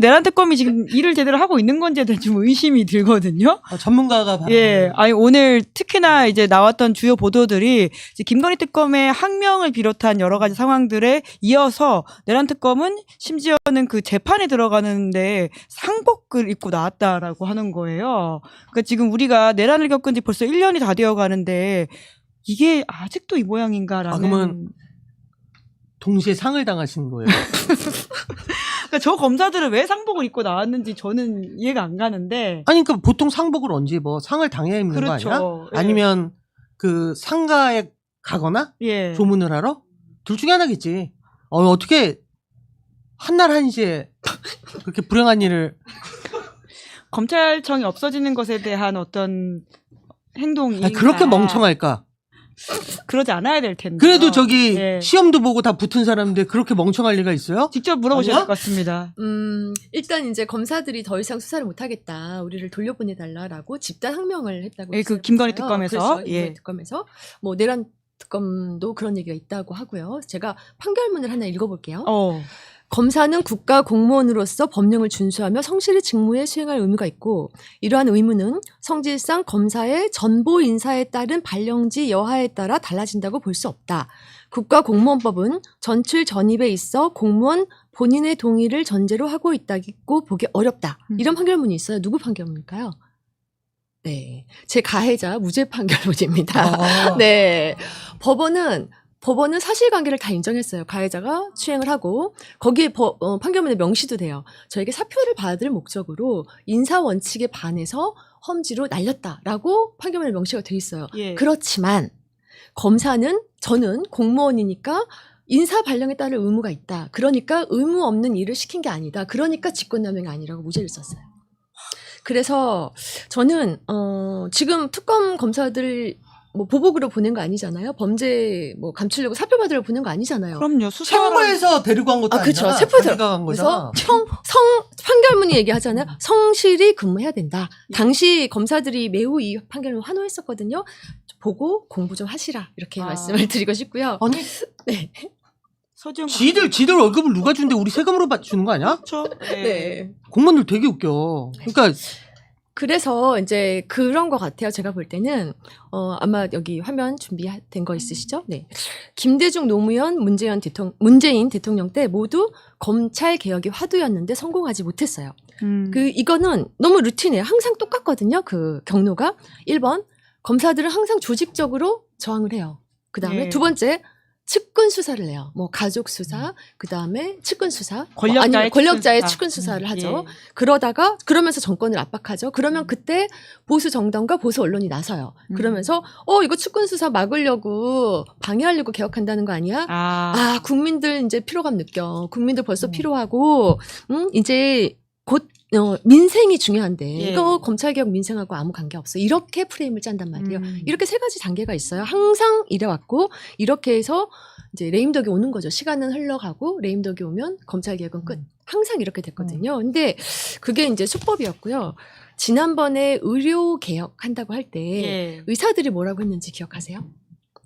내란 특검이 지금 일을 제대로 하고 있는 건지에 대한 좀 의심이 들거든요. 전문가가 예, 아니 오늘 특히나 이제 나왔던 주요 보도들이 이제 김건희 특검의 항명을 비롯한 여러 가지 상황들에 이어서 내란 특검은 심지어는 그 재판에 들어가는데 상복을 입고 나왔다라고 하는 거예요. 그러니까 지금 우리가 내란을 겪은 지 벌써 1년이 다 되어 가는데 이게 아직도 이 모양인가라는. 그러면 동시에 상을 당하신 거예요. 그러니까 저 검사들은 왜 상복을 입고 나왔는지 저는 이해가 안 가는데. 아니, 그러니까 보통 상복을 언제 입어? 상을 당해야 입는 그렇죠. 거 아니야? 예. 아니면 그 상가에 가거나 예. 조문을 하러? 둘 중에 하나겠지. 어떻게 한날 한시에 그렇게 불행한 일을. 검찰청이 없어지는 것에 대한 어떤 행동이. 아니, 그렇게 멍청할까? 그러지 않아야 될 텐데. 그래도 저기 예. 시험도 보고 다 붙은 사람인데 그렇게 멍청할 리가 있어요? 직접 물어보셔야 아니야? 될 것 같습니다. 일단 이제 검사들이 더 이상 수사를 못하겠다. 우리를 돌려보내달라라고 집단 항명을 했다고. 예, 그 했어요. 김건희 특검에서. 그렇죠. 예. 김건희 특검에서. 뭐 내란 특검도 그런 얘기가 있다고 하고요. 제가 판결문을 하나 읽어볼게요. 검사는 국가 공무원으로서 법령을 준수하며 성실히 직무에 수행할 의무가 있고 이러한 의무는 성질상 검사의 전보 인사에 따른 발령지 여하에 따라 달라진다고 볼 수 없다. 국가공무원법은 전출 전입에 있어 공무원 본인의 동의를 전제로 하고 있다고 보기 어렵다. 이런 판결문이 있어요. 누구 판결문일까요? 네, 제 가해자 무죄 판결문입니다. 네, 법원은 사실관계를 다 인정했어요. 가해자가 추행을 하고 거기에 판결문에 명시도 돼요. 저에게 사표를 받을 목적으로 인사원칙에 반해서 험지로 날렸다라고 판결문에 명시가 돼 있어요. 예. 그렇지만 저는 공무원이니까 인사 발령에 따를 의무가 있다. 그러니까 의무 없는 일을 시킨 게 아니다. 그러니까 직권남용이 아니라고 무죄를 썼어요. 그래서 저는 지금 특검 검사들 뭐 보복으로 보낸 거 아니잖아요. 범죄 뭐 감추려고 사표 받으려고 보낸 거 아니잖아요. 그럼요. 세무에서 데리고 간 것도 그렇죠. 아니잖아. 세포에서 자기가 간 거잖아. 그래서 판결문이 얘기하잖아요. 성실히 근무해야 된다. 당시 검사들이 매우 이 판결을 환호했었거든요. 보고 공부 좀 하시라 이렇게 말씀을 드리고 싶고요. 아니, 네. 서지영 지들 월급을 누가 주는데 우리 세금으로 주는 거 아니야? 그렇죠. 네. 공무원들 되게 웃겨. 그러니까 그래서 이제 그런 것 같아요. 제가 볼 때는 아마 여기 화면 준비된 거 있으시죠? 네. 김대중 노무현 문재인 대통령 때 모두 검찰 개혁이 화두였는데 성공하지 못했어요. 이거는 너무 루틴이에요. 항상 똑같거든요. 그 경로가 1번 검사들은 항상 조직적으로 저항을 해요. 그 다음에 예. 두 번째 측근 수사를 해요. 뭐 가족 수사, 그 다음에 측근 수사, 권력자의 측근 수사를 하죠. 예. 그러면서 정권을 압박하죠. 그러면 그때 보수 정당과 보수 언론이 나서요. 그러면서 이거 측근 수사 막으려고 방해하려고 개혁한다는 거 아니야? 국민들 이제 피로감 느껴. 국민들 벌써 피로하고 이제 곧 민생이 중요한데 예. 이거 검찰개혁 민생하고 아무 관계없어. 이렇게 프레임을 짠단 말이에요. 이렇게 세 가지 단계가 있어요. 항상 이래왔고 이렇게 해서 이제 레임덕이 오는 거죠. 시간은 흘러가고 레임덕이 오면 검찰개혁은 끝. 항상 이렇게 됐거든요. 근데 그게 이제 수법이었고요. 지난번에 의료개혁 한다고 할 때 예. 의사들이 뭐라고 했는지 기억하세요?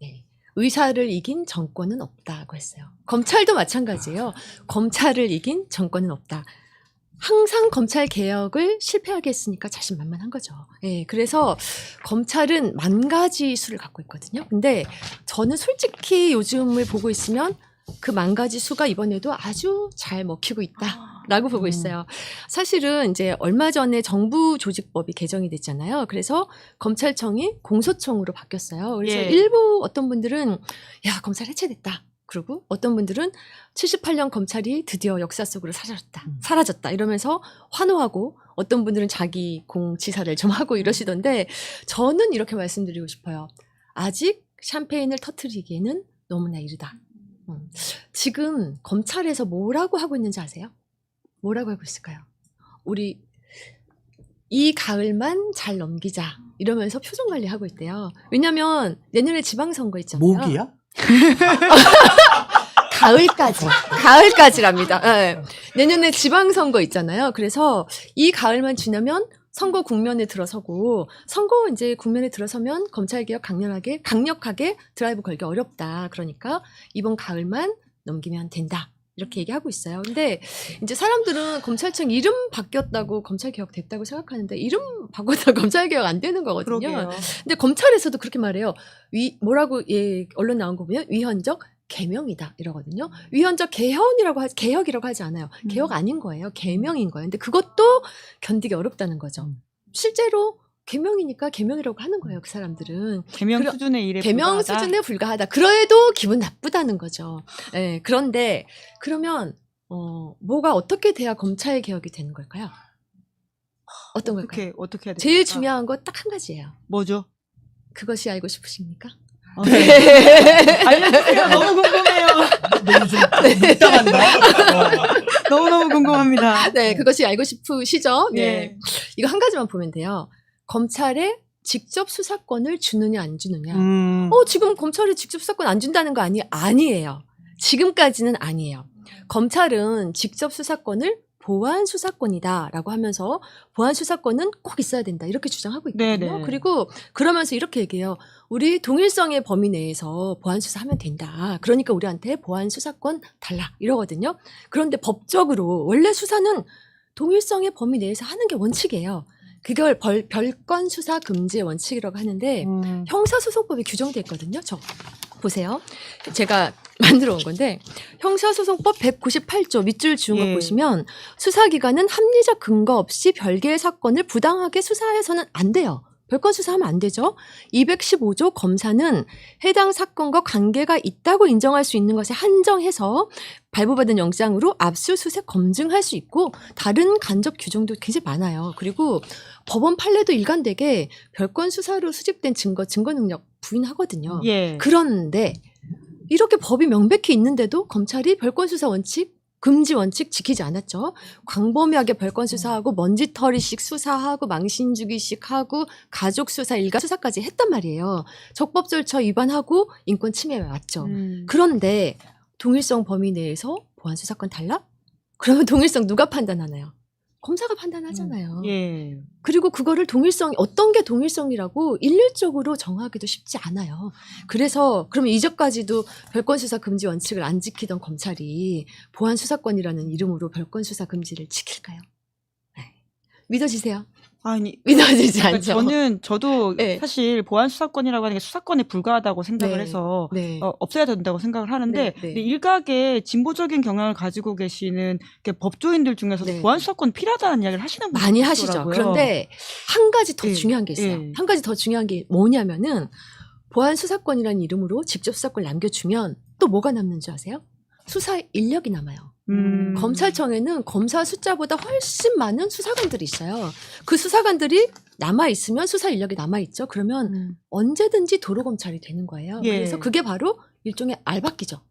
네. 의사를 이긴 정권은 없다고 했어요. 검찰도 마찬가지예요. 검찰을 이긴 정권은 없다. 항상 검찰 개혁을 실패하게 했으니까 자신만만한 거죠. 예, 그래서 검찰은 만 가지 수를 갖고 있거든요. 근데 저는 솔직히 요즘을 보고 있으면 그 만 가지 수가 이번에도 아주 잘 먹히고 있다라고 보고 있어요. 사실은 이제 얼마 전에 정부조직법이 개정이 됐잖아요. 그래서 검찰청이 공소청으로 바뀌었어요. 그래서 예. 일부 어떤 분들은 야, 검찰 해체됐다. 그리고 어떤 분들은 78년 검찰이 드디어 역사 속으로 사라졌다 이러면서 환호하고 어떤 분들은 자기 공지사를 좀 하고 이러시던데 저는 이렇게 말씀드리고 싶어요. 아직 샴페인을 터뜨리기에는 너무나 이르다. 지금 검찰에서 뭐라고 하고 있는지 아세요? 뭐라고 하고 있을까요? 우리 이 가을만 잘 넘기자 이러면서 표정 관리하고 있대요. 왜냐하면 내년에 지방선거 있잖아요. 모기야? 가을까지랍니다. 네. 내년에 지방선거 있잖아요. 그래서 이 가을만 지나면 선거 국면에 들어서고 선거 이제 국면에 들어서면 검찰개혁 강력하게 드라이브 걸기 어렵다. 그러니까 이번 가을만 넘기면 된다. 이렇게 얘기하고 있어요. 근데 이제 사람들은 검찰청 이름 바뀌었다고 검찰 개혁 됐다고 생각하는데 이름 바꿨다고 검찰 개혁 안 되는 거거든요. 그러게요. 근데 검찰에서도 그렇게 말해요. 뭐라고 언론 나온 거 보면 위헌적 개명이다 이러거든요. 위헌적 개혁이라고 하지 않아요. 개혁 아닌 거예요. 개명인 거예요. 근데 그것도 견디기 어렵다는 거죠. 실제로 개명이니까 개명이라고 하는 거예요. 그 사람들은 개명 수준의 일에 개명 불과하다. 수준에 불과하다. 그래도 기분 나쁘다는 거죠. 예, 그런데 그러면 뭐가 어떻게 돼야 검찰 개혁이 되는 걸까요? 어떤 걸까요? 어떻게 해야 될까? 제일 중요한 거 딱 한 가지예요. 뭐죠? 그것이 알고 싶으십니까? 알려주세요. 너무 궁금해요. 너무 좀 민감한다. 너무너무 궁금합니다. 네, 그것이 알고 싶으시죠? 네. 네. 이거 한 가지만 보면 돼요. 검찰에 직접 수사권을 주느냐 안 주느냐. 지금 검찰에 직접 수사권 안 준다는 거 아니에요. 지금까지는 아니에요. 검찰은 직접 수사권을 보안 수사권이다라고 하면서 보안 수사권은 꼭 있어야 된다 이렇게 주장하고 있거든요. 네네. 그리고 그러면서 이렇게 얘기해요. 우리 동일성의 범위 내에서 보안 수사하면 된다. 그러니까 우리한테 보안 수사권 달라 이러거든요. 그런데 법적으로 원래 수사는 동일성의 범위 내에서 하는 게 원칙이에요. 그걸 별건 수사 금지의 원칙이라고 하는데 형사소송법에 규정돼 있거든요. 저 보세요. 제가 만들어 온 건데 형사소송법 198조 밑줄 지운 거 보시면 수사기관은 합리적 근거 없이 별개의 사건을 부당하게 수사해서는 안 돼요. 별건 수사하면 안 되죠. 215조 검사는 해당 사건과 관계가 있다고 인정할 수 있는 것에 한정해서 발부받은 영장으로 압수수색 검증할 수 있고 다른 간접 규정도 굉장히 많아요. 그리고 법원 판례도 일관되게 별건 수사로 수집된 증거 능력 부인하거든요. 예. 그런데 이렇게 법이 명백히 있는데도 검찰이 별건 수사 원칙 금지 원칙 지키지 않았죠. 광범위하게 별건 수사하고 먼지털이식 수사하고 망신주기식 하고 가족 수사 일가 수사까지 했단 말이에요. 적법 절차 위반하고 인권 침해 맞죠. 그런데 동일성 범위 내에서 보안 수사권 달라? 그러면 동일성 누가 판단하나요? 검사가 판단하잖아요. 예. 그리고 그거를 어떤 게 동일성이라고 일률적으로 정하기도 쉽지 않아요. 그래서 그러면 이전까지도 별건 수사 금지 원칙을 안 지키던 검찰이 보안 수사권이라는 이름으로 별건 수사 금지를 지킬까요? 네. 믿어지세요? 아니, 믿어지지 그러니까 않죠. 저도 네. 사실 보안 수사권이라고 하는 게 수사권에 불과하다고 생각을 네. 해서 네. 없어야 된다고 생각을 하는데 네, 네. 근데 일각의 진보적인 경향을 가지고 계시는 법조인들 중에서도 네. 보안 수사권 필요하다는 이야기를 하시는 분들이 많이 하시죠. 있더라고요. 그런데 한 가지 더 예, 중요한 게 있어요. 예. 한 가지 더 중요한 게 뭐냐면은 보안 수사권이라는 이름으로 직접 수사권을 남겨주면 또 뭐가 남는 줄 아세요? 수사 인력이 남아요. 검찰청에는 검사 숫자보다 훨씬 많은 수사관들이 있어요. 그 수사관들이 남아있으면 수사 인력이 남아있죠. 그러면 언제든지 도로검찰이 되는 거예요. 예. 그래서 그게 바로 일종의 알박기죠.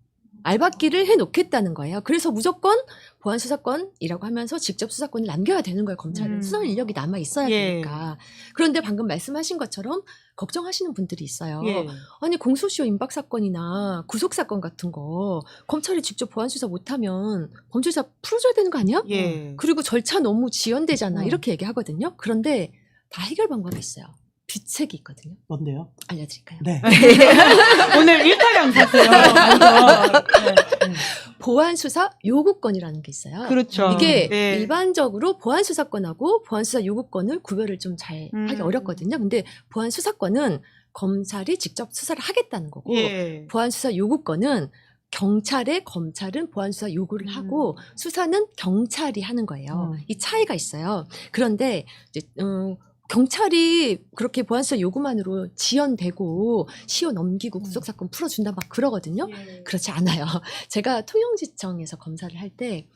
알박기를 해놓겠다는 거예요. 그래서 무조건 보안수사권이라고 하면서 직접 수사권을 남겨야 되는 거예요. 검찰은. 수사 인력이 남아있어야 예. 되니까. 그런데 방금 말씀하신 것처럼 걱정하시는 분들이 있어요. 예. 아니 공소시효 임박 사건이나 구속 사건 같은 거 검찰이 직접 보안 수사 못하면 범죄자 풀어줘야 되는 거 아니야? 예. 그리고 절차 너무 지연되잖아. 이렇게 얘기하거든요. 그런데 다 해결 방법이 있어요. 비책이 있거든요. 뭔데요? 알려드릴까요? 네. 오늘 일타강사세요. 보안 수사 요구권이라는 게 있어요. 그렇죠. 이게 네. 일반적으로 보안 수사권하고 보안 수사 요구권을 구별을 좀 잘 하기 어렵거든요. 근데 보안 수사권은 검찰이 직접 수사를 하겠다는 거고 예. 보안 수사 요구권은 검찰은 보안 수사 요구를 하고 수사는 경찰이 하는 거예요. 이 차이가 있어요. 그런데 이제 경찰이 그렇게 보안수사 요구만으로 지연되고 시효 넘기고 구속사건 풀어준다 막 그러거든요. 그렇지 않아요. 제가 통영지청에서 검사를 할 때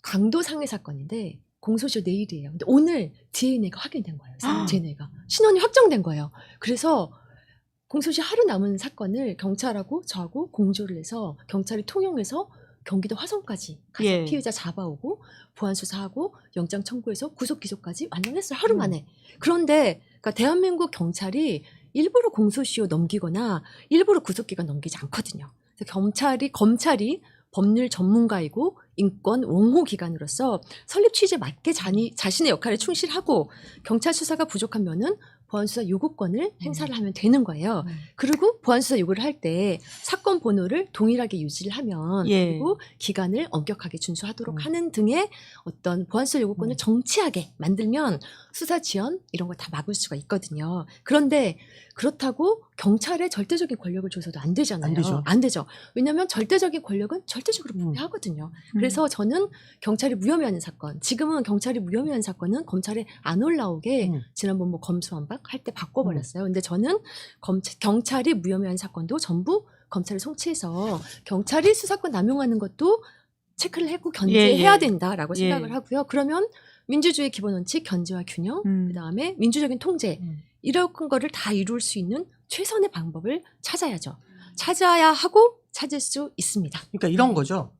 강도 상해 사건인데 공소시효 내일이에요. 근데 오늘 DNA가 확인된 거예요. DNA가. 신원이 확정된 거예요. 그래서 공소시효 하루 남은 사건을 경찰하고 저하고 공조를 해서 경찰이 통영에서 경기도 화성까지 가서 예. 피의자 잡아오고 보안수사하고 영장 청구해서 구속 기소까지 완료했어요. 하루 만에. 그런데 그러니까 대한민국 경찰이 일부러 공소시효 넘기거나 일부러 구속기간 넘기지 않거든요. 그래서 검찰이 법률 전문가이고 인권 옹호 기관으로서 설립 취지에 맞게 자신의 역할에 충실하고 경찰 수사가 부족하면은 보안수사 요구권을 행사를 하면 되는 거예요. 그리고 보안수사 요구를 할 때 사건 번호를 동일하게 유지를 하면 예. 그리고 기간을 엄격하게 준수하도록 하는 등의 어떤 보안수사 요구권을 정치하게 만들면 수사 지연 이런 거 다 막을 수가 있거든요. 그런데 그렇다고 경찰에 절대적인 권력을 줘서도 안 되잖아요. 안 되죠. 안 되죠. 왜냐하면 절대적인 권력은 절대적으로 부패하거든요. 그래서 저는 경찰이 무혐의하는 사건, 지금은 경찰이 무혐의하는 사건은 검찰에 안 올라오게 지난번 뭐 검수완박 할 때 바꿔버렸어요. 근데 저는 경찰이 무혐의한 사건도 전부 검찰에 송치해서 경찰이 수사권 남용하는 것도 체크를 하고 견제해야 된다라고 생각을 하고요. 그러면 민주주의 기본 원칙, 견제와 균형, 그다음에 민주적인 통제 이런 거를 다 이룰 수 있는 최선의 방법을 찾아야죠. 찾아야 하고 찾을 수 있습니다. 그러니까 이런 거죠.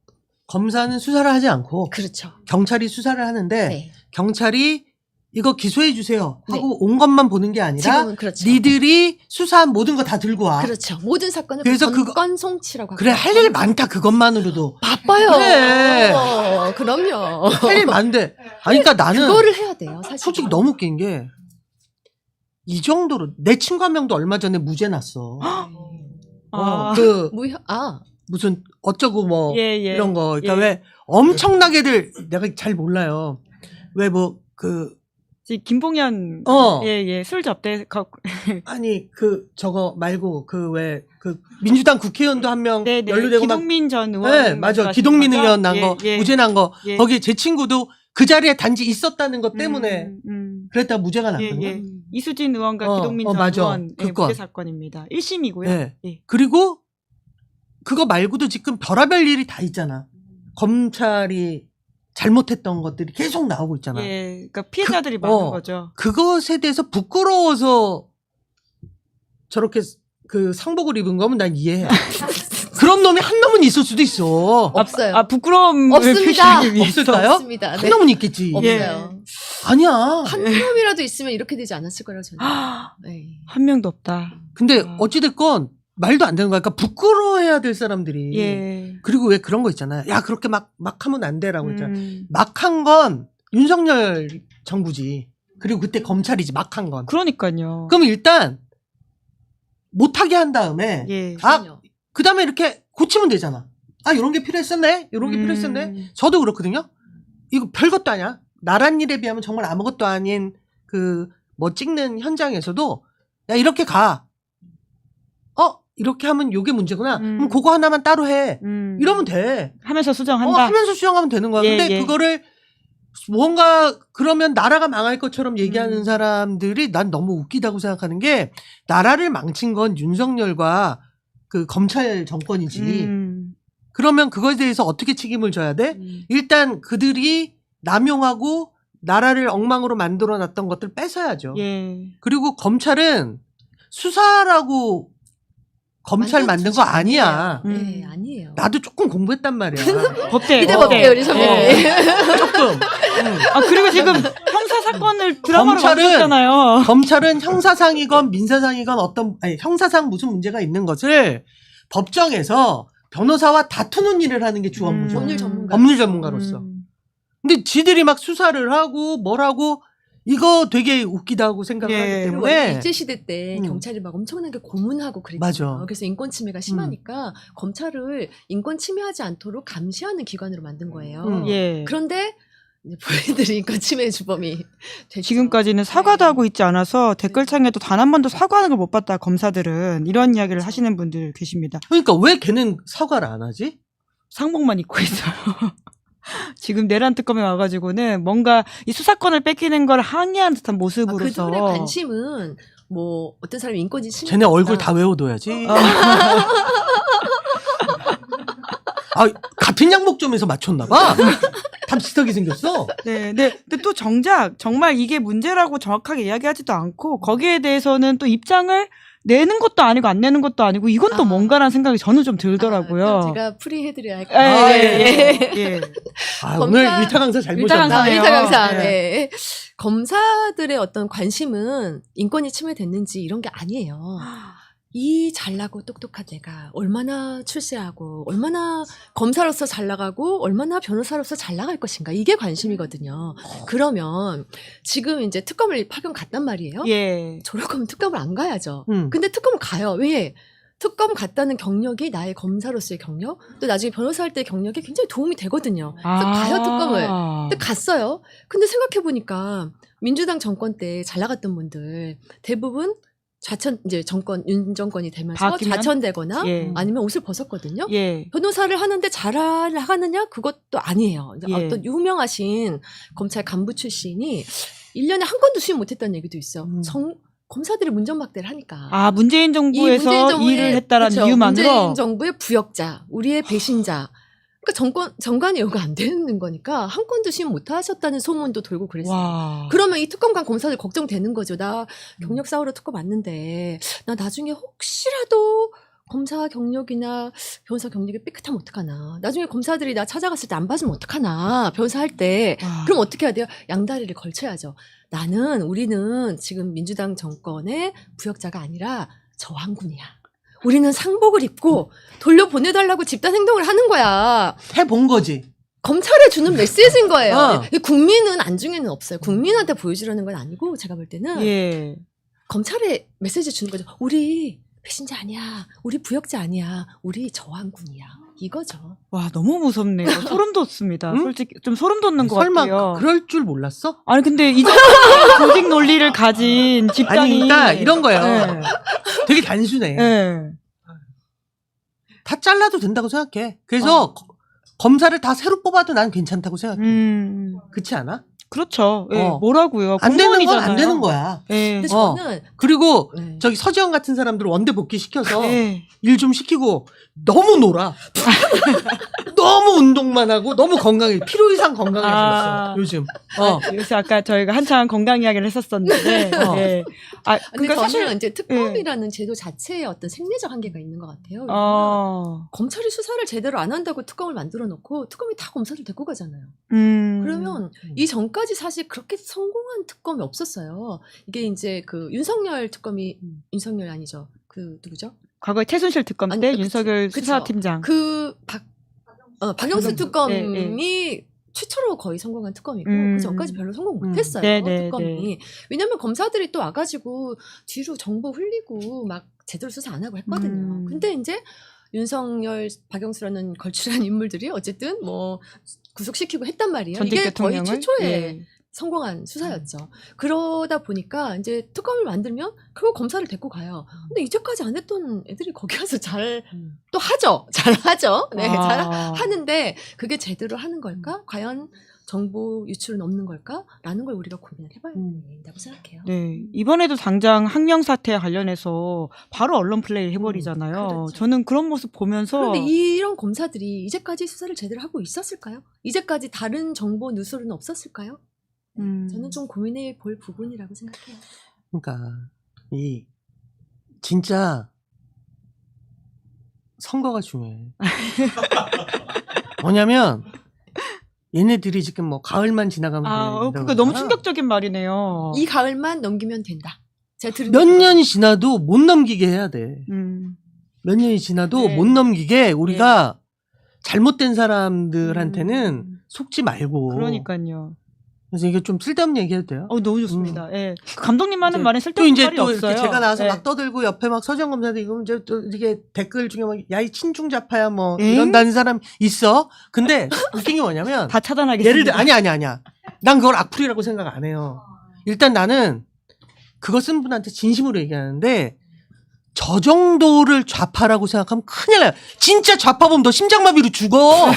검사는 수사를 하지 않고 그렇죠. 경찰이 수사를 하는데 네. 경찰이 이거 기소해 주세요 하고 온 것만 보는 게 아니라 지금은 그렇죠. 니들이 수사한 모든 거 다 들고 와. 그렇죠. 모든 사건을 그래서 건건 송치라고 그래 합니다. 할 일 많다 그것만으로도 바빠요. 그래. 그럼요. 할 일 많은데 아니 그러니까 나는 그거를 해야 돼요. 사실. 솔직히 너무 웃긴 게 이 정도로 내 친구 한 명도 얼마 전에 무죄 났어. 그 무슨 어쩌고 뭐 이런 거 그러니까 왜 엄청나게들 내가 잘 몰라요. 왜 뭐 그 김봉현 술 접대 아니 그 저거 말고 그 왜 그 민주당 국회의원도 한 명 연루되고 기동민 전 의원 네, 맞아. 기동민 의원 난 거 무죄 난 거 거기 제 친구도 그 자리에 단지 있었다는 것 때문에 그랬다가 무죄가 났거든요. 이수진 의원과 기동민 전 맞아. 의원 무죄 사건입니다. 1심이고요. 네. 그리고 그거 말고도 지금 별의별 일이 다 있잖아. 검찰이 잘못했던 것들이 계속 나오고 있잖아. 그러니까 피해자들이 많은 거죠. 그것에 대해서 부끄러워서 저렇게 그 상복을 입은 거면 난 이해해. 그런 놈이 한 놈은 있을 수도 있어. 없어요. 부끄러움을 없습니다. 표시하기 위해서. 없을까요? 없습니다. 한 놈은 있겠지. 없어요. 아니야. 한 놈이라도 있으면 이렇게 되지 않았을 거라고 저는. 네. 한 명도 없다. 근데 어찌됐건 말도 안 되는 거야. 그러니까 부끄러워해야 될 사람들이. 그리고 왜 그런 거 있잖아요. 야 그렇게 막 하면 안 돼라고 했잖아. 막 한 건 윤석열 정부지. 그리고 그때 검찰이지 막 한 건. 그러니까요. 그럼 일단 못하게 한 다음에 그 다음에 이렇게 고치면 되잖아. 이런 게 필요했었네. 이런 게 필요했었네. 저도 그렇거든요. 이거 별것도 아니야. 나란 일에 비하면 정말 아무것도 아닌 그 뭐 찍는 현장에서도 야 이렇게 가. 이렇게 하면 요게 문제구나. 그럼 그거 하나만 따로 해. 이러면 돼. 하면서 수정한다. 하면서 수정하면 되는 거야. 근데 그거를 뭔가 그러면 나라가 망할 것처럼 얘기하는 사람들이 난 너무 웃기다고 생각하는 게 나라를 망친 건 윤석열과 그 검찰 정권이지. 그러면 그거에 대해서 어떻게 책임을 져야 돼? 일단 그들이 남용하고 나라를 엉망으로 만들어 놨던 것들 뺏어야죠. 그리고 검찰은 수사라고 검찰 만든 거 아니야. 네, 아니에요. 나도 조금 공부했단 말이야. 법대. 기대법대 우리 선배님. 조금. 그리고 지금 형사 사건을 드라마로 만들었잖아요. 검찰은 형사상이건 민사상이건 형사상 무슨 문제가 있는 것을 법정에서 변호사와 다투는 일을 하는 게 주 업무죠. 법률 전문가로서. 근데 지들이 막 수사를 하고 뭘 하고 이거 되게 웃기다고 생각을 하기 때문에 일제시대 때 경찰이 막 엄청나게 고문하고 그랬잖아요. 맞아. 그래서 인권 침해가 심하니까 검찰을 인권 침해하지 않도록 감시하는 기관으로 만든 거예요. 그런데 본인들이 인권 침해 주범이 됐죠. 지금까지는 사과도 하고 있지 않아서 댓글창에도 단 한 번도 사과하는 걸 못 봤다 검사들은 이런 이야기를 하시는 분들 계십니다. 그러니까 왜 걔는 사과를 안 하지? 상복만 입고 있어요. 지금 내란 특검에 와가지고는 뭔가 이 수사권을 뺏기는 걸 항의하는 듯한 모습으로서 그들의 관심은 뭐 어떤 사람이 인권이 침해 쟤네 얼굴 다 외워둬야지. 같은 양복점에서 맞췄나봐. 다 비슷하게 생겼어. 네. 근데 또 정작 정말 이게 문제라고 정확하게 이야기하지도 않고 거기에 대해서는 또 입장을 내는 것도 아니고 안 내는 것도 아니고 이건 또 뭔가라는 생각이 저는 좀 들더라고요. 제가 풀이해드려야 할 것 같아요. 오늘 일타 강사 잘 보셨나요? 일타 강사. 네. 검사들의 어떤 관심은 인권이 침해됐는지 이런 게 아니에요. 이 잘나고 똑똑한 애가 얼마나 출세하고 얼마나 검사로서 잘 나가고 얼마나 변호사로서 잘 나갈 것인가 이게 관심이거든요. 그러면 지금 이제 특검을 파견 갔단 말이에요. 예. 저럴 거면 특검을 안 가야죠. 근데 특검을 가요. 왜? 특검 갔다는 경력이 나의 검사로서의 경력, 또 나중에 변호사 할 때 경력에 굉장히 도움이 되거든요. 그래서 가요, 특검을. 근데 갔어요. 근데 생각해보니까 민주당 정권 때 잘 나갔던 분들 대부분 이제 윤 정권이 되면서 바뀌면? 좌천되거나 예. 아니면 옷을 벗었거든요. 예. 변호사를 하는데 잘하느냐? 그것도 아니에요. 예. 어떤 유명하신 검찰 간부 출신이 1년에 한 건도 수임 못했다는 얘기도 있어. 검사들이 문전박대를 하니까. 아, 문재인 정부에서 문재인 정부의, 일을 했다라는 그렇죠. 이유만으로. 문재인 정부의 부역자, 우리의 배신자. 그러니까 정관이 요구 안 되는 거니까 한 건도 수임 못 하셨다는 소문도 돌고 그랬어요. 와. 그러면 이 특검관 검사들 걱정되는 거죠. 나 경력 쌓으러 특검 왔는데 나 나중에 혹시라도 검사 경력이나 변호사 경력이 삐끗하면 어떡하나. 나중에 검사들이 나 찾아갔을 때 안 봐주면 어떡하나. 변호사 할 때. 와. 그럼 어떻게 해야 돼요? 양다리를 걸쳐야죠. 우리는 지금 민주당 정권의 부역자가 아니라 저항군이야. 우리는 상복을 입고 돌려보내달라고 집단 행동을 하는 거야. 해본 거지. 검찰에 주는 메시지인 거예요. 어. 국민은 안중에는 없어요. 국민한테 보여주려는 건 아니고 제가 볼 때는 예. 검찰에 메시지 주는 거죠. 우리 배신자 아니야. 우리 부역자 아니야. 우리 저항군이야. 이거죠. 와, 너무 무섭네요. 소름 돋습니다. 응? 솔직히 좀 소름 돋는 것 설마 같아요. 그럴 줄 몰랐어? 아니 근데 이 정도 조직 논리를 가진 집단이 아니, 그러니까 이런 거예요. 네. 되게 단순해. 네. 다 잘라도 된다고 생각해. 그래서 검사를 다 새로 뽑아도 난 괜찮다고 생각해. 그렇지 않아? 그렇죠. 예, 어. 뭐라고요? 안 되는 건 안 공무원이잖아요. 되는 거야. 예. 근데 저는 그리고 네. 저기 서지영 같은 사람들 원대 복귀 시켜서 예. 일 좀 시키고 너무 놀아. 너무 운동만 하고 너무 건강해. 필요 이상 건강해졌어. 아. 요즘. 그래서 아까 저희가 한창 건강 이야기를 했었었는데. 네. 예. 아, 근데 그러니까 저는 사실 이제 특검이라는 제도 자체에 어떤 생리적 한계가 있는 것 같아요. 검찰이 수사를 제대로 안 한다고 특검을 만들어 놓고 특검이 다 검사들 데리고 가잖아요. 그러면 이 전까지 사실 그렇게 성공한 특검이 없었어요. 이게 이제 그 윤석열 특검이 윤석열 아니죠. 그 누구죠? 과거에 최순실 특검 아니, 때 그치, 윤석열 그쵸. 수사팀장. 박영수 특검이 네, 최초로 거의 성공한 특검이고 그 전까지 별로 성공 못했어요. 네, 네, 특검이. 네. 왜냐하면 검사들이 또 와가지고 뒤로 정보 흘리고 막 제대로 수사 안 하고 했거든요. 근데 이제 윤석열, 박영수라는 걸출한 인물들이 어쨌든 뭐 구속시키고 했단 말이에요. 전직 이게 대통령을? 거의 최초의 예. 성공한 수사였죠. 그러다 보니까 이제 특검을 만들면 그거 검사를 데리고 가요. 근데 이제까지 안 했던 애들이 거기 가서 잘 또 하죠. 잘 하죠. 네, 아. 잘 하는데 그게 제대로 하는 걸까? 과연 정보 유출은 없는 걸까? 라는 걸 우리가 고민을 해봐야 된다고 생각해요. 네. 이번에도 당장 항명 사태 관련해서 바로 언론 플레이 해버리잖아요. 그렇죠. 저는 그런 모습 보면서. 그런데 이런 검사들이 이제까지 수사를 제대로 하고 있었을까요? 이제까지 다른 정보 누설은 없었을까요? 저는 좀 고민해 볼 부분이라고 생각해요. 그러니까 진짜 선거가 중요해. 뭐냐면 얘네들이 지금 뭐 가을만 지나가면 된다고 그러니까 너무 그러잖아. 충격적인 말이네요. 이 가을만 넘기면 된다. 제가 들은 몇 게 년이 지나도 못 넘기게 해야 돼. 몇 년이 지나도 네. 못 넘기게 우리가 잘못된 사람들한테는 속지 말고. 그러니까요. 그래서 이게 좀 쓸데없는 얘기해도 돼요? 너무 좋습니다. 예. 감독님 하는 이제 말에 또 쓸데없는 이제 말이 또 없어요. 이렇게 제가 나와서 예. 막 떠들고 옆에 막 서정 검사도 이거 이제 또 이게 댓글 중에 막 야 이 친중자파야 뭐 엥? 이런다는 사람 있어. 근데 웃긴 게 뭐냐면 다 차단하겠습니다. 예를 들어 아니야. 난 그걸 악플이라고 생각 안 해요. 일단 나는 그거 쓴 분한테 진심으로 얘기하는데 저 정도를 좌파라고 생각하면 큰일 나요. 진짜 좌파 보면 너 심장마비로 죽어.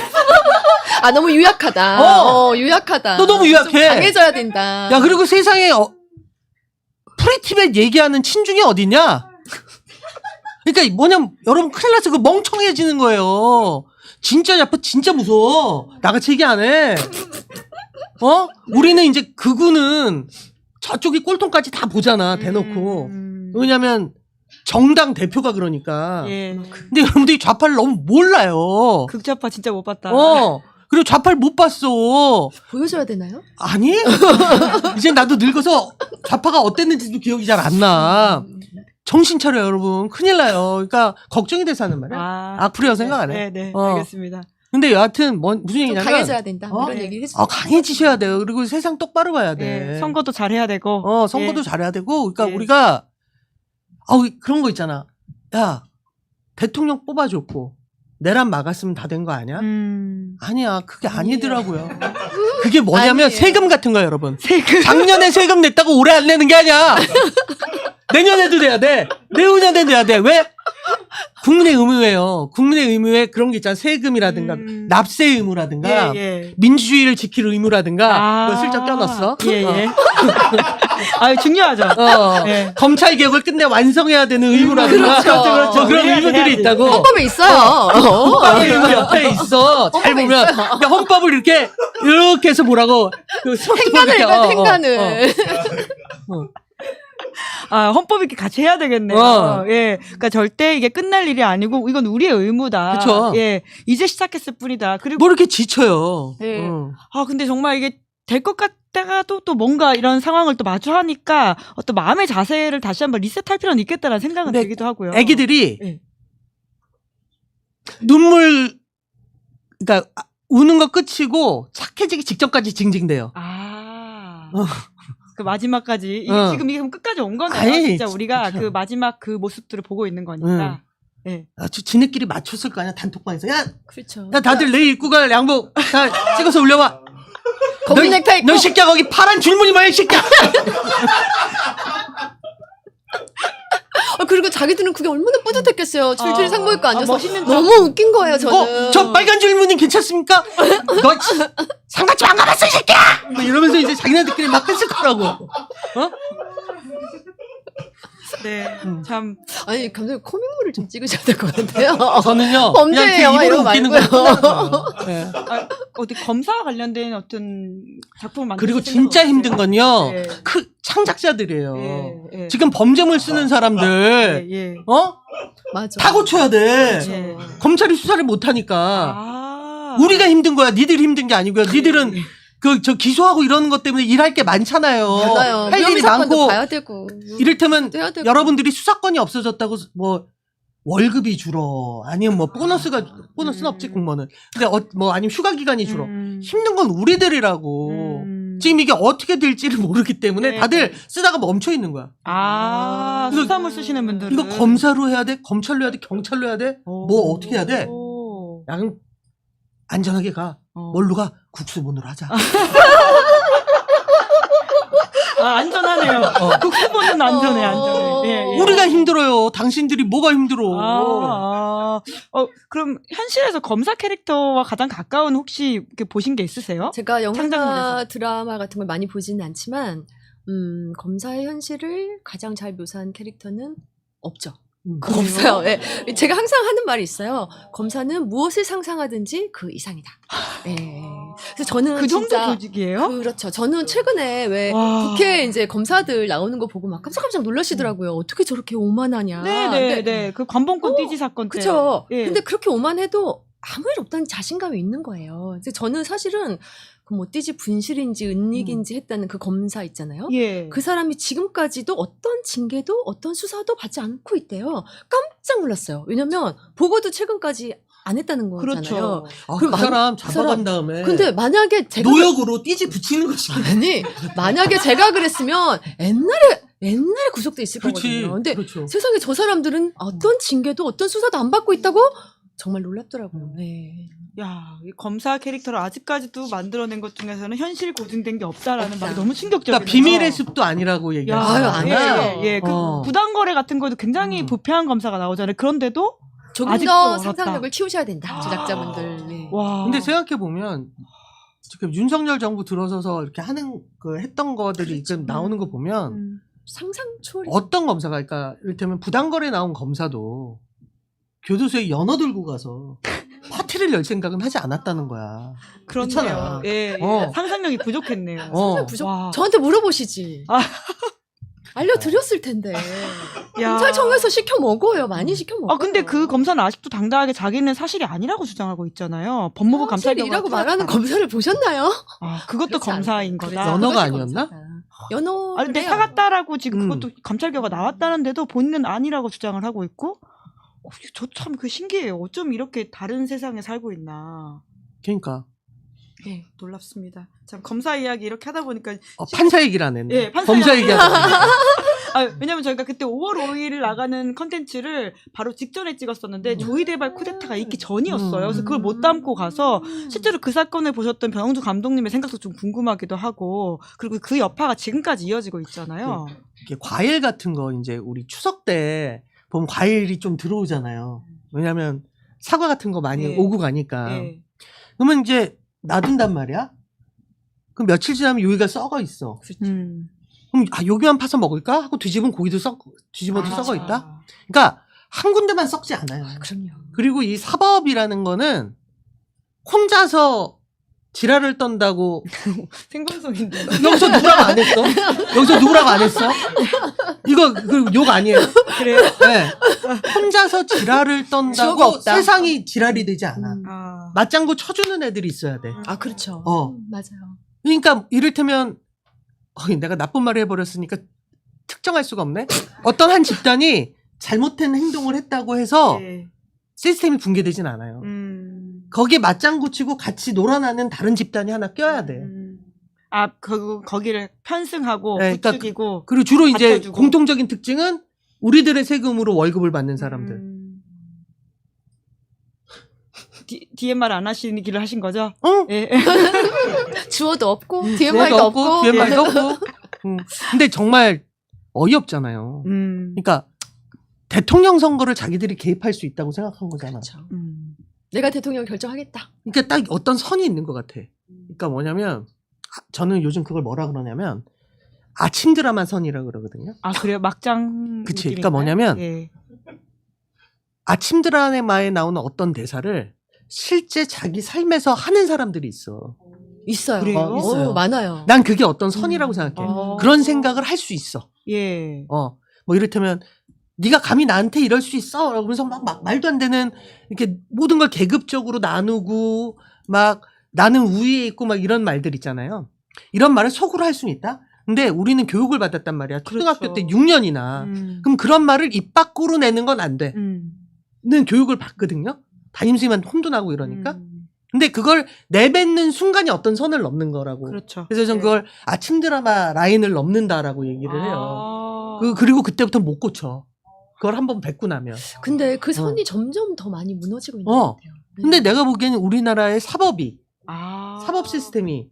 너무 유약하다. 유약하다. 너 너무 유약해. 좀 강해져야 된다. 야 그리고 세상에 프리티벳 얘기하는 친중이 어디냐? 그러니까 뭐냐면 여러분 큰일 났어. 그 멍청해지는 거예요. 진짜 좌파 진짜 무서워. 나같이 얘기 안 해. 우리는 이제 극우는 저쪽이 꼴통까지 다 보잖아. 대놓고. 왜냐면 정당 대표가 그러니까. 예. 근데 여러분들이 좌파를 너무 몰라요. 극좌파 진짜 못 봤다. 그리고 좌파를 못 봤어. 보여줘야 되나요? 아니? 이제 나도 늙어서 좌파가 어땠는지도 기억이 잘 안 나. 정신 차려 여러분. 큰일 나요. 그러니까 걱정이 돼서 하는 말이야. 악플이라고 생각 안 해. 네, 알겠습니다. 근데 여하튼 무슨 좀 얘기냐면 강해져야 된다. 이런 얘기를 해주세요. 강해지셔야 돼요. 그리고 세상 똑바로 봐야 돼. 네, 선거도 잘해야 되고. 선거도 잘해야 되고. 그러니까 예. 우리가 그런 거 있잖아. 야, 대통령 뽑아줬고 내란 막았으면 다 된 거 아니야? 아니야. 그게 아니더라고요. 그게 뭐냐면 아니에요. 세금 같은 거야, 여러분. 세금. 작년에 세금 냈다고 올해 안 내는 게 아니야. 내년에도 내야 돼. 내후년에도 내야 돼. 왜? 국민의 의무예요. 국민의 의무에 그런 게 있잖아. 세금이라든가 납세 의무라든가 민주주의를 지킬 의무라든가 그거 슬쩍 껴넣었어. 예. 중요하죠. 검찰 개혁을 끝내 완성해야 되는 의무라든가 그렇죠. 그런 의무들이 있다고. 헌법에 있어요. 헌법의 의무 옆에 있어. 잘 보면 그러니까 헌법을 이렇게 해서 보라고. 행간을 읽어야 돼, 행간을. 헌법 이렇게 같이 해야 되겠네요. 예. 그러니까 절대 이게 끝날 일이 아니고 이건 우리의 의무다. 그쵸. 예. 이제 시작했을 뿐이다. 그리고 뭐 이렇게 지쳐요. 네. 근데 정말 이게 될 것 같다가도 또 뭔가 이런 상황을 또 마주하니까 어떤 마음의 자세를 다시 한번 리셋할 필요는 있겠다라는 생각은 들기도 하고요. 애기들이 예. 눈물 그러니까 우는 거 끝이고 착해지기 직전까지 징징대요. 그 마지막까지 지금 이게 끝까지 온 거네요. 아이, 진짜 우리가 그쵸. 그 마지막 그 모습들을 보고 있는 거니까. 예. 지네끼리 맞췄을 거 아니야 단톡방에서. 그렇죠. 야 다들 내일 입고 갈 양복 다 찍어서 올려와. 거기 넥타이 입고. 너 새끼야 거기 파란 줄무늬 뭐야 이 새끼야. 그리고 자기들은 그게 얼마나 뿌듯했겠어요. 줄줄이 상복입고 앉아서. 멋있는 너무 웃긴 거예요, 저는. 저 빨간 줄무늬 괜찮습니까? 너 상가집 안 가봤어 이 새끼야. 뭐 이러면서 이제 자기네들끼리 막 뺐을 거라고. 네. 참. 아니, 감독님 코믹물을 좀 찍으셔야 될 것 같아요. 저는요. 범죄 그냥 영화 입으로 이런 거 웃기는 말고요. 거예요. 네. 어디 검사 관련된 어떤 작품을 만들 그리고 진짜 힘든 건요. 예. 창작자들이에요. 예. 지금 범죄물 쓰는 사람들 예. 맞아. 다 고쳐야 돼. 예. 검찰이 수사를 못 하니까. 아. 우리가 힘든 거야. 니들이 힘든 게 아니고요. 니들은 저 기소하고 이러는 것 때문에 일할 게 많잖아요. 맞아요. 할 일이 사건도 많고 봐야 되고. 이를테면 해야 되고. 여러분들이 수사권이 없어졌다고 뭐 월급이 줄어 아니면 뭐 보너스는 없지 공무원은. 근데 뭐 아니면 휴가 기간이 줄어. 힘든 건 우리들이라고. 지금 이게 어떻게 될지를 모르기 때문에 네. 다들 쓰다가 멈춰 있는 거야. 수사물 쓰시는 분들은 이거 검사로 해야 돼? 검찰로 해야 돼? 경찰로 해야 돼? 뭐 어떻게 해야 돼? 야, 그럼 안전하게 가. 뭘로 가? 국수본으로 하자. 안전하네요. 국수본은 안전해. 예. 우리가 힘들어요. 당신들이 뭐가 힘들어? 그럼 현실에서 검사 캐릭터와 가장 가까운 혹시 이렇게 보신 게 있으세요? 제가 영화 창작물에서. 드라마 같은 걸 많이 보지는 않지만 검사의 현실을 가장 잘 묘사한 캐릭터는 없죠. 없어요. 예. 제가 항상 하는 말이 있어요. 검사는 무엇을 상상하든지 그 이상이다. 예. 그래서 저는 그 정도 진짜 조직이에요? 그렇죠. 저는 최근에 왜 와. 국회 이제 검사들 나오는 거 보고 막 깜짝깜짝 놀라시더라고요. 어떻게 저렇게 오만하냐. 네. 그 관봉권 띠지 사건 때. 그렇죠. 예. 근데 그렇게 오만해도 아무 일 없다는 자신감이 있는 거예요. 그래서 저는 사실은 그 뭐 띠지 분실인지 은닉인지 했다는 그 검사 있잖아요. 예. 그 사람이 지금까지도 어떤 징계도 어떤 수사도 받지 않고 있대요. 깜짝 놀랐어요. 왜냐면 보고도 최근까지 안 했다는 거잖아요. 그렇죠. 그 그 사람 그 잡아간 사람- 다음에 근데 만약에 제가 노역으로 띠지 붙이는 것이 아니 만약에 제가 그랬으면 옛날에 구속돼 있을 그렇지. 거거든요. 근데 그렇죠. 세상에 저 사람들은 어떤 징계도 어떤 수사도 안 받고 있다고 정말 놀랍더라고요. 네. 야, 이 검사 캐릭터를 아직까지도 만들어낸 것 중에서는 현실 고증된 게 없다라는 없다. 말이 너무 충격적이에요. 그러니까 비밀의 숲도 아니라고 얘기해요. 아유, 안 해요. 예. 그 부당거래 같은 거에도 굉장히 부패한 검사가 나오잖아요. 그런데도 조금 아직도 더 어렵다. 상상력을 키우셔야 된다. 제작자분들. 네. 와. 근데 생각해 보면 지금 윤석열 정부 들어서서 이렇게 했던 거들이 지금 나오는 거 보면 상상 초월. 어떤 검사가 그러니까 이를테면 부당거래 나온 검사도 교도소에 연어 들고 가서 파티를 열 생각은 하지 않았다는 거야. 그렇네요. 그렇잖아. 예. 상상력이 부족했네요. 상상 부족. 와. 저한테 물어보시지. 아. 알려드렸을 텐데. 야. 검찰청에서 시켜 먹어요. 많이 시켜 먹어요. 근데 그 검사는 아직도 당당하게 자기는 사실이 아니라고 주장하고 있잖아요. 법무부 감찰이라고 사실이라고 말하는 검사를 보셨나요? 그것도 그렇지 검사인 않아요. 거다. 그렇죠. 연어가 그것이 아니었나? 검사다. 연호. 아, 근데 사갔다라고 지금 그것도 감찰 결과 나왔다는데도 본인은 아니라고 주장을 하고 있고, 저 참 그 신기해요. 어쩜 이렇게 다른 세상에 살고 있나. 그러니까. 네, 놀랍습니다. 참 검사 이야기 이렇게 하다 보니까 판사 얘기를 안 했네. 예, 판사 검사 얘기하다. 왜냐면 저희가 그때 5월 5일 나가는 컨텐츠를 바로 직전에 찍었었는데 조이대발 쿠데타가 있기 전이었어요. 그래서 그걸 못 담고 가서 실제로 그 사건을 보셨던 변홍주 감독님의 생각도 좀 궁금하기도 하고, 그리고 그 여파가 지금까지 이어지고 있잖아요. 이게 과일 같은 거 이제 우리 추석 때 보면 과일이 좀 들어오잖아요. 왜냐면 사과 같은 거 많이 네. 오고 가니까. 네. 그러면 이제 놔둔단 말이야. 그럼 며칠 지나면 여기가 썩어 있어. 그럼 여기만 파서 먹을까 하고 뒤집으면 고기도 뒤집어도 썩어 있다. 그러니까 한 군데만 썩지 않아요. 그럼요. 그리고 이 사법이라는 거는 혼자서 지랄을 떤다고. 생방송인데. 여기서 누구라고 안 했어? 여기서 누구라고 안 했어? 이거 욕 아니에요? 그래요? 네. 혼자서 지랄을 떤다고 세상이 지랄이 되지 않아. 맞장구 쳐주는 애들이 있어야 돼. 아, 그렇죠. 맞아요. 그러니까 이를테면 내가 나쁜 말을 해버렸으니까 특정할 수가 없네. 어떤 한 집단이 잘못된 행동을 했다고 해서 네. 시스템이 붕괴되진 않아요. 거기에 맞장구 치고 같이 놀아나는 다른 집단이 하나 껴야 돼. 거기를 편승하고 네, 그러니까 부추기고. 그리고 주로 이제 받쳐주고. 공통적인 특징은 우리들의 세금으로 월급을 받는 사람들. DMR 안 하시는 길을 하신 거죠? 응? 예. 주어도 없고 DMR도 없고 DMR도 없고. 근데 정말 어이없잖아요. 그러니까 대통령 선거를 자기들이 개입할 수 있다고 생각한 거잖아. 그렇죠. 내가 대통령 결정하겠다. 그러니까 딱 어떤 선이 있는 것 같아. 그러니까 뭐냐면 저는 요즘 그걸 뭐라 그러냐면 아침 드라마 선이라고 그러거든요. 아, 그래요? 막장. 그치. 그러니까 뭐냐면 예. 아침 드라마에 나오는 어떤 대사를 실제 자기 삶에서 하는 사람들이 있어. 있어요. 그래요? 있어요. 많아요. 난 그게 어떤 선이라고 생각해. 그런 생각을 할 수 있어. 예. 뭐 이를테면 네가 감히 나한테 이럴 수 있어? 그러면서 막 말도 안 되는 이렇게 모든 걸 계급적으로 나누고 막 나는 우위에 있고 막 이런 말들 있잖아요. 이런 말을 속으로 할 수는 있다. 근데 우리는 교육을 받았단 말이야. 초등학교 그렇죠. 때 6년이나. 그럼 그런 말을 입 밖으로 내는 건 안 돼. 는 교육을 받거든요. 담임선생님한테 혼도 나고 이러니까. 근데 그걸 내뱉는 순간이 어떤 선을 넘는 거라고. 그렇죠. 그래서 전 그걸 아침 드라마 라인을 넘는다라고 얘기를 해요. 그리고 그때부터 못 고쳐. 그걸 한번 뱉고 나면. 근데 그 선이 점점 더 많이 무너지고 있는 것 같아요. 네. 근데 내가 보기에는 우리나라의 사법이 사법 시스템이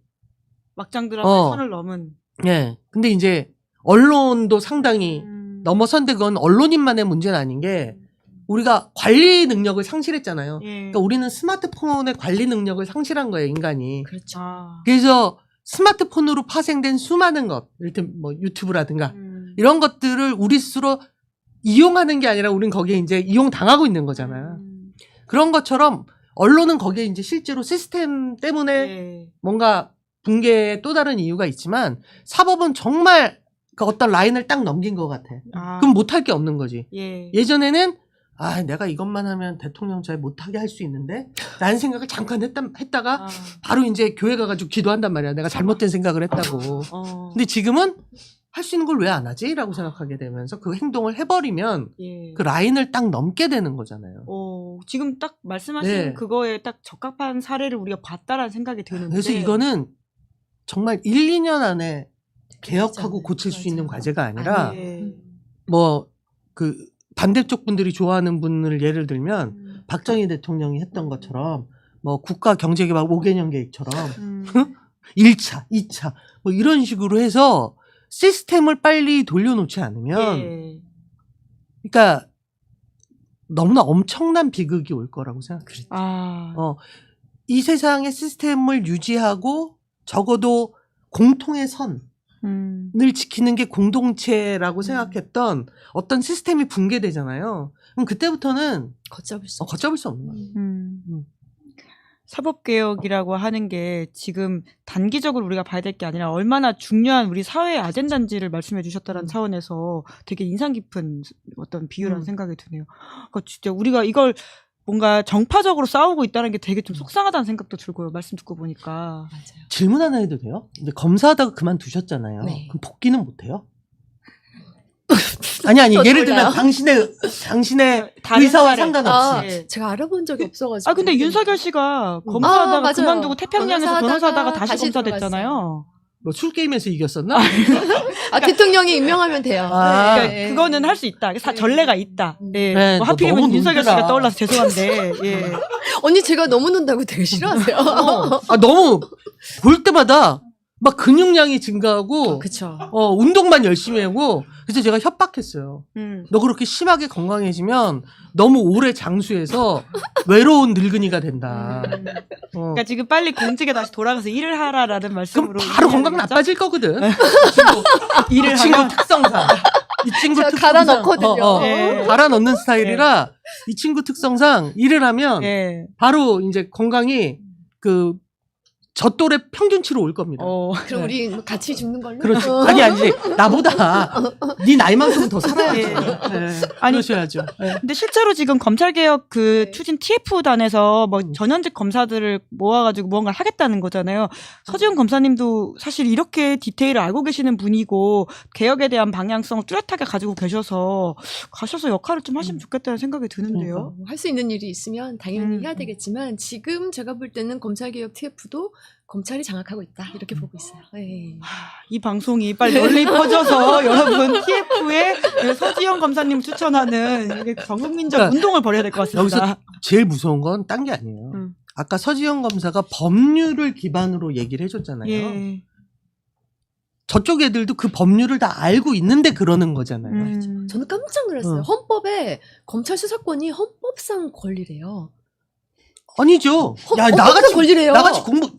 막장 드라마의 선을 넘은. 예. 근데 이제 언론도 상당히 넘어선데 그건 언론인만의 문제는 아닌 게 우리가 관리 능력을 상실했잖아요. 예. 그러니까 우리는 스마트폰의 관리 능력을 상실한 거예요, 인간이. 그렇죠. 그래서 스마트폰으로 파생된 수많은 것, 이를테면 뭐 유튜브라든가 이런 것들을 우리 스스로 이용하는 게 아니라 우린 거기에 이제 이용당하고 있는 거잖아요. 그런 것처럼 언론은 거기에 이제 실제로 시스템 때문에 예. 뭔가 붕괴의 또 다른 이유가 있지만 사법은 정말 그 어떤 라인을 딱 넘긴 것 같아. 그럼 못할 게 없는 거지. 예. 예전에는 내가 이것만 하면 대통령 잘 못하게 할 수 있는데 라는 생각을 잠깐 했다가 바로 이제 교회 가가지고 기도한단 말이야. 내가 잘못된 생각을 했다고. 근데 지금은 할 수 있는 걸 왜 안 하지? 라고 생각하게 되면서 그 행동을 해버리면 예. 그 라인을 딱 넘게 되는 거잖아요. 지금 딱 말씀하신 네. 그거에 딱 적합한 사례를 우리가 봤다라는 생각이 드는데. 그래서 이거는 정말 1, 2년 안에 개혁하고 그렇잖아요. 고칠 수 있는 맞아요. 과제가 아니라 예. 뭐 그 반대쪽 분들이 좋아하는 분을 예를 들면 박정희 대통령이 했던 것처럼 뭐 국가 경제개발 5개년 계획처럼 1차, 2차 뭐 이런 식으로 해서 시스템을 빨리 돌려놓지 않으면 예. 그러니까 너무나 엄청난 비극이 올 거라고 생각해요. 이 세상의 시스템을 유지하고 적어도 공통의 선을 지키는 게 공동체라고 생각했던 어떤 시스템이 붕괴되잖아요. 그럼 그때부터는 걷잡을 수 없는 거예요. 사법개혁이라고 하는 게 지금 단기적으로 우리가 봐야 될 게 아니라 얼마나 중요한 우리 사회의 아젠다인지를 말씀해 주셨다는 차원에서 되게 인상 깊은 어떤 비유라는 생각이 드네요. 그러니까 진짜 우리가 이걸 뭔가 정파적으로 싸우고 있다는 게 되게 좀 속상하다는 생각도 들고요. 말씀 듣고 보니까. 맞아요. 질문 하나 해도 돼요? 이제 검사하다가 그만두셨잖아요. 네. 그럼 복귀는 못해요? 아니 저도 예를 몰라요. 들면 당신의 다른 의사와 사례. 상관없이 예. 제가 알아본 적이 없어가지고. 아 근데 윤석열 씨가 검사하다가 맞아요. 그만두고 태평양에서 변호사하다가 다시 검사 들어갔어요. 됐잖아요. 뭐 술게임에서 이겼었나? 대통령이 임명하면 돼요. 아. 그러니까 네. 그거는 할 수 있다. 전례가 있다. 예. 네, 뭐 너 하필이면 너무 윤석열 놀더라. 씨가 떠올라서 죄송한데. 예. 언니 제가 너무 논다고 되게 싫어하세요. 너무 볼 때마다 막 근육량이 증가하고 그쵸. 운동만 열심히 하고 그래서 제가 협박했어요. 너 그렇게 심하게 건강해지면 너무 오래 장수해서 외로운 늙은이가 된다. 그러니까 지금 빨리 공직에 다시 돌아가서 일을 하라라는 그럼 말씀으로. 바로 건강 이해하겠죠? 나빠질 거거든. 일을 이 친구 하면 특성상. 이 친구 제가 특성상. 갈아 넣거든요. 예. 갈아 넣는 스타일이라 이 친구 특성상 일을 하면 예. 바로 이제 건강이 그 저 또래 평균치로 올 겁니다. 그럼 우리 같이 죽는 걸로? 그렇지. 아니 나보다 네 나이만큼은 더 살아야죠. 예. 네. 아니, 그러셔야죠. 네. 근데 실제로 지금 검찰개혁 그 네. 추진 TF단에서 뭐 전현직 검사들을 모아가지고 무언가를 하겠다는 거잖아요. 서지훈 검사님도 사실 이렇게 디테일을 알고 계시는 분이고 개혁에 대한 방향성을 뚜렷하게 가지고 계셔서 가셔서 역할을 좀 하시면 좋겠다는 생각이 드는데요. 할 수 있는 일이 있으면 당연히 음. 해야 되겠지만 지금 제가 볼 때는 검찰개혁 TF도 검찰이 장악하고 있다 이렇게 보고 있어요. 네. 이 방송이 빨리 널리 퍼져서 여러분 TF에 서지현 검사님 추천하는 이게 전국민적 그러니까 운동을 벌여야 될 것 같습니다. 여기서 제일 무서운 건 딴 게 아니에요. 아까 서지현 검사가 법률을 기반으로 얘기를 해줬잖아요. 예. 저쪽 애들도 그 법률을 다 알고 있는데 그러는 거잖아요. 저는 깜짝 놀랐어요. 헌법에 검찰 수사권이 헌법상 권리래요. 아니죠. 헌법상 권리래요. 나같이 공부,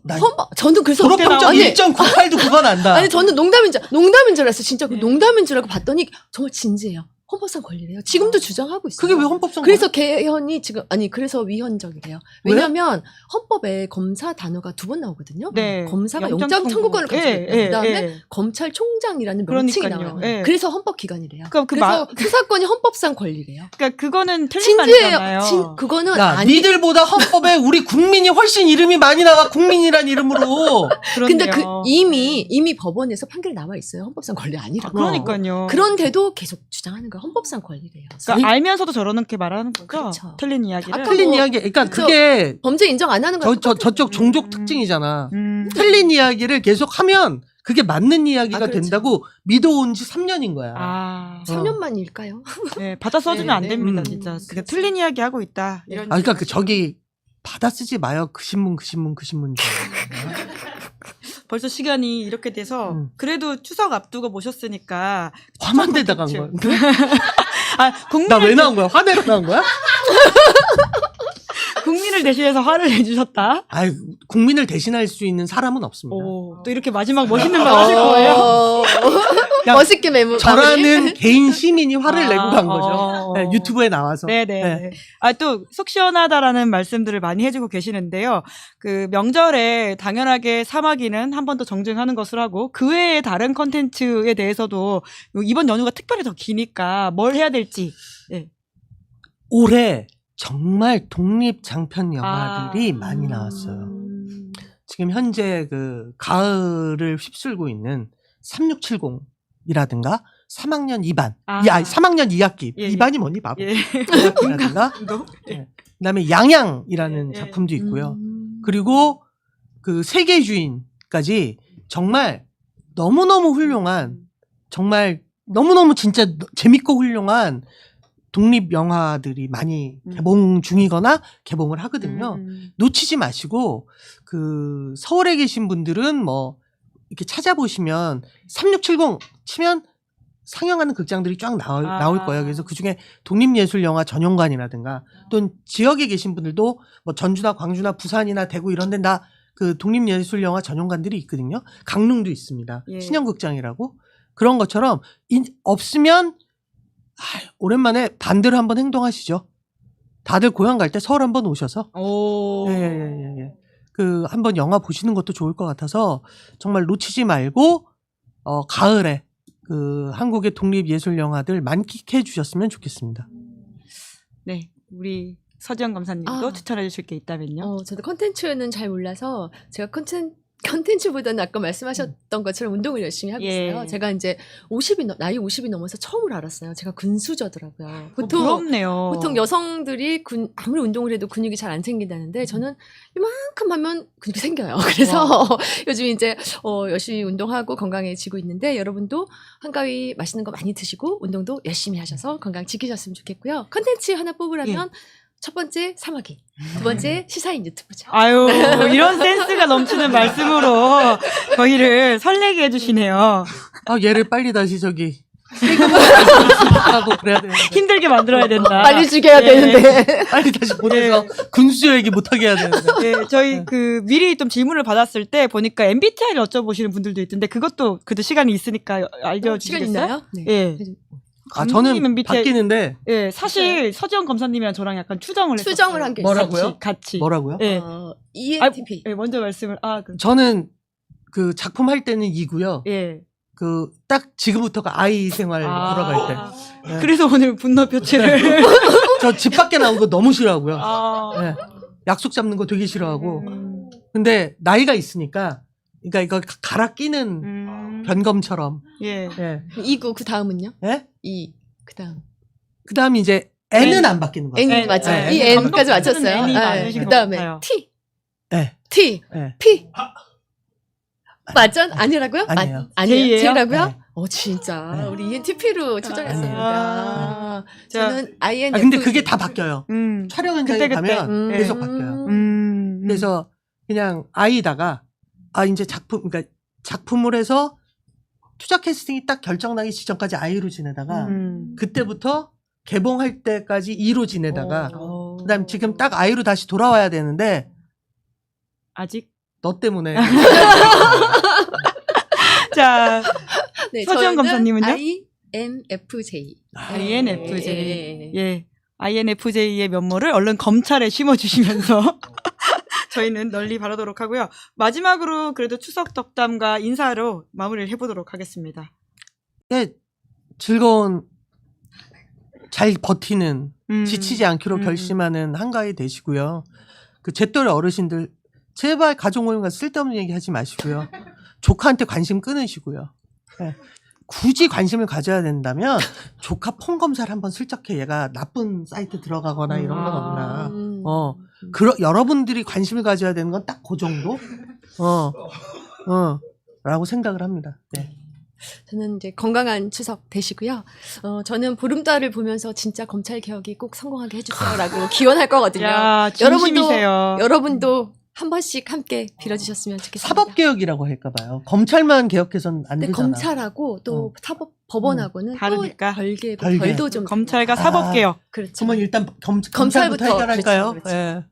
저는 그래서 졸업평점 아니, 1.98도 그건 안다. 아니 저는 농담인 줄 알았어요. 진짜 그 농담인 줄 알고 봤더니 정말 진지해요. 헌법상 권리래요. 지금도 주장하고 있어요. 그게 왜 헌법상 그래서 개헌이 지금 그래서 위헌적이래요. 왜? 왜냐하면 헌법에 검사 단어가 2번 나오거든요. 네. 검사가 영장 영장 청구권을 가지고 예, 있다. 예, 그다음에 예. 검찰총장이라는 명칭이 그러니까요. 나와요. 예. 그래서 헌법 기관이래요. 그러니까 그래서 수사권이 헌법상 권리래요. 그러니까 그거는 틀린 진지해요. 말이잖아요. 그거는 야, 아니. 니들보다 헌법에 우리 국민이 훨씬 이름이 많이 나와, 국민이란 이름으로. 근데 그렇네요. 이미 법원에서 판결이 나와 있어요. 헌법상 권리 아니라고. 그러니까요. 그런데도 계속 주장하는 거예요. 헌법상 권리래요. 그러니까 알면서도 저렇게 말하는 거죠. 그렇죠. 틀린 이야기를. 아까 틀린 뭐, 이야기. 그러니까 그쵸. 그게 범죄 인정 안 하는 거 저쪽 종족 특징이잖아. 음. 틀린 이야기를 계속 하면 그게 맞는 이야기가 그렇죠. 된다고 믿어온 지 3년인 거야. 아, 3년만일까요? 네, 받아 써주면 안 네, 됩니다, 음. 진짜. 그러니까 틀린 이야기 하고 있다. 이런 그러니까 저기 받아 쓰지 마요. 그 신문. 벌써 시간이 이렇게 돼서 그래도 추석 앞두고 모셨으니까 화만 내다 간 거야. 나 왜 나온 거야? 화내러 나온 거야? 국민을 대신해서 화를 내주셨다. 아이, 국민을 대신할 수 있는 사람은 없습니다. 오, 또 이렇게 마지막 멋있는 말 하실 거예요? 야, 멋있게 메모. 저라는 개인 시민이 화를 내고 간 거죠. 어. 네, 유튜브에 나와서. 네네. 네. 아, 또, 속 시원하다라는 말씀들을 많이 해주고 계시는데요. 그 명절에 당연하게 사마귀는 한 번 더 정정하는 것을 하고, 그 외에 다른 컨텐츠에 대해서도 이번 연휴가 특별히 더 기니까 뭘 해야 될지. 네. 올해 정말 독립 장편 영화들이 많이 나왔어요. 지금 현재 그 가을을 휩쓸고 있는 3670이라든가 3학년 2반, 3학년 2학기, 예, 2반이 뭐니 바보. 예. 2학기라든가 네. 그다음에 양양이라는 예. 작품도 있고요. 그리고 그 세계 주인까지 정말 너무너무 훌륭한, 정말 너무너무 진짜 재밌고 훌륭한 독립 영화들이 많이 개봉 중이거나 개봉을 하거든요. 놓치지 마시고 그 서울에 계신 분들은 뭐 이렇게 찾아보시면 3670 치면 상영하는 극장들이 쫙 나올 거예요. 그래서 그중에 독립예술영화 전용관이라든가 또는 지역에 계신 분들도 뭐 전주나 광주나 부산이나 대구 이런 데는 다 그 독립예술영화 전용관들이 있거든요. 강릉도 있습니다. 예. 신영극장이라고. 그런 것처럼 없으면 오랜만에 반대로 한번 행동하시죠. 다들 고향 갈 때 서울 한번 오셔서 오. 예. 그 한번 영화 보시는 것도 좋을 것 같아서 정말 놓치지 말고 가을에 그 한국의 독립 예술 영화들 만끽해 주셨으면 좋겠습니다. 네, 우리 서지영 검사님도 추천해 주실 게 있다면요? 저도 컨텐츠는 잘 몰라서 제가 컨텐츠보다는 아까 말씀하셨던 것처럼 운동을 열심히 하고 있어요. 제가 이제 나이 50이 넘어서 처음으로 알았어요. 제가 근수저더라고요. 부럽네요. 보통 여성들이 아무리 운동을 해도 근육이 잘 안 생긴다는데 저는 이만큼 하면 근육이 생겨요. 그래서 요즘 이제 열심히 운동하고 건강해지고 있는데 여러분도 한가위 맛있는 거 많이 드시고 운동도 열심히 하셔서 건강 지키셨으면 좋겠고요. 컨텐츠 하나 뽑으라면 첫 번째 사마귀, 두 번째 시사인 유튜브죠. 아유, 이런 센스가 넘치는 말씀으로 저희를 설레게 해주시네요. 얘를 빨리 다시 하고 그래야 되는데. 힘들게 만들어야 된다. 빨리 죽여야 되는데. 빨리 다시 보내서 군수저 얘기 못하게 해야 되는데. 네, 저희 미리 좀 질문을 받았을 때 보니까 MBTI를 여쭤보시는 분들도 있던데 그것도 그래도 시간이 있으니까 알려주시겠어요? 시간 있나요? 네. 저는 MBTI, 바뀌는데. 예, 사실 서지영 검사님이랑 저랑 약간 추정을 한 게 뭐라고요? 같이. 뭐라고요? 예. ENTP. 먼저 말씀을. 저는 그 작품 할 때는 E고요. 예. 딱 지금부터가 아이 생활 돌아갈 때. 네. 그래서 오늘 분노 표출을. 저 집 밖에 나온 거 너무 싫어하고요. 네. 약속 잡는 거 되게 싫어하고. 근데 나이가 있으니까, 그러니까 이거 갈아 끼는 변검처럼. 예. 예. E고 그 다음은요? 예? E. 그 다음. 그 다음 이제 N은 안 바뀌는 거예요. N 맞죠? 네. 이 N까지 맞췄어요. N이 많으신 그 다음에 것 같아요. T. 네. T. 네. P. 맞죠? 아니라고요? 아니에요. 아니에요? J예요? J라고요? 네. 진짜. 네. 우리 ENTP로 추정했습니다. 저는 INFJ. 근데 그게 다 바뀌어요. 촬영 현장에 그때. 가면 계속 바뀌어요. 그래서 그냥 I다가, 이제 그러니까 작품을 해서 투자 캐스팅이 딱 결정나기 직전까지 I로 지내다가, 그때부터 개봉할 때까지 E로 지내다가, 그 다음 지금 딱 I로 다시 돌아와야 되는데, 아직? 너 때문에. 자, 네, 서지영 검사님은요? INFJ. INFJ. 예. INFJ의 면모를 얼른 검찰에 심어주시면서 저희는 널리 바라도록 하고요. 마지막으로 그래도 추석 덕담과 인사로 마무리를 해보도록 하겠습니다. 네, 즐거운, 잘 버티는, 지치지 않기로 결심하는 한가위 되시고요. 제 또래 어르신들, 제발 가족 모임과 쓸데없는 얘기 하지 마시고요. 조카한테 관심 끊으시고요. 네. 굳이 관심을 가져야 된다면 조카 폰 검사를 한번 슬쩍 해. 얘가 나쁜 사이트 들어가거나 이런 건 없나. 여러분들이 관심을 가져야 되는 건 딱 그 정도? 라고 생각을 합니다. 네. 저는 이제 건강한 추석 되시고요. 저는 보름달을 보면서 진짜 검찰 개혁이 꼭 성공하게 해주세요라고 기원할 거거든요. 야, 진심이세요. 여러분도 한 번씩 함께 빌어주셨으면 좋겠습니다. 사법개혁이라고 할까봐요. 검찰만 개혁해서는 안 되잖아. 검찰하고 또 법원하고는 다르니까. 또 별개. 별도 좀 검찰과 사법개혁. 그렇죠. 그러면 일단 검찰부터 검찰부터 해결할까요? 그렇죠. 네.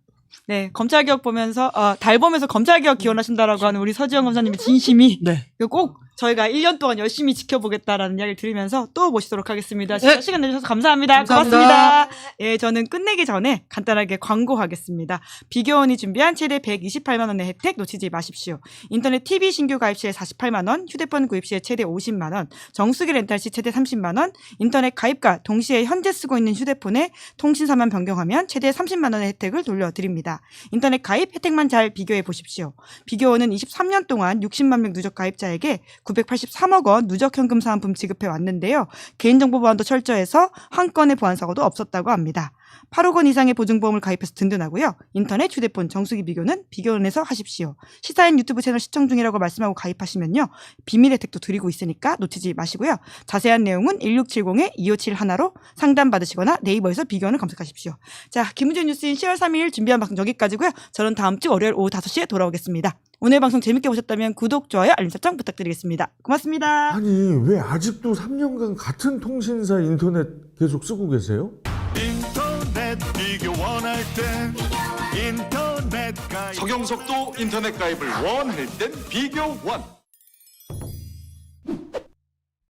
네, 검찰개혁 보면서, 달 보면서 검찰개혁 기원하신다라고 하는 우리 서지영 검사님의 진심이 네. 꼭 저희가 1년 동안 열심히 지켜보겠다라는 이야기를 들으면서 또 모시도록 하겠습니다. 네. 시간 내주셔서 감사합니다. 감사합니다. 고맙습니다. 예, 저는 끝내기 전에 간단하게 광고하겠습니다. 비교원이 준비한 최대 128만 원의 혜택 놓치지 마십시오. 인터넷 TV 신규 가입 시에 48만 원, 휴대폰 구입 시에 최대 50만 원, 정수기 렌탈 시 최대 30만 원, 인터넷 가입과 동시에 현재 쓰고 있는 휴대폰에 통신사만 변경하면 최대 30만 원의 혜택을 돌려드립니다. 인터넷 가입 혜택만 잘 비교해 보십시오. 비교원은 23년 동안 60만 명 누적 가입자에게 983억 원 누적 현금 사은품 지급해 왔는데요. 개인정보 보안도 철저해서 한 건의 보안 사고도 없었다고 합니다. 8억 원 이상의 보증보험을 가입해서 든든하고요. 인터넷, 휴대폰, 정수기 비교는 비교원에서 하십시오. 시사인 유튜브 채널 시청 중이라고 말씀하고 가입하시면요. 비밀 혜택도 드리고 있으니까 놓치지 마시고요. 자세한 내용은 1670-2571로 상담받으시거나 네이버에서 비교원을 검색하십시오. 자, 김은재 뉴스인 10월 3일 준비한 방송 여기까지고요. 저는 다음 주 월요일 오후 5시에 돌아오겠습니다. 오늘 방송 재밌게 보셨다면 구독, 좋아요, 알림 설정 부탁드리겠습니다. 고맙습니다. 아니 왜 아직도 3년간 같은 통신사 인터넷 계속 쓰고 계세요? 인터넷 비교 원할 땐 인터넷 가입 서경석도 인터넷 가입을 원할 땐 비교원.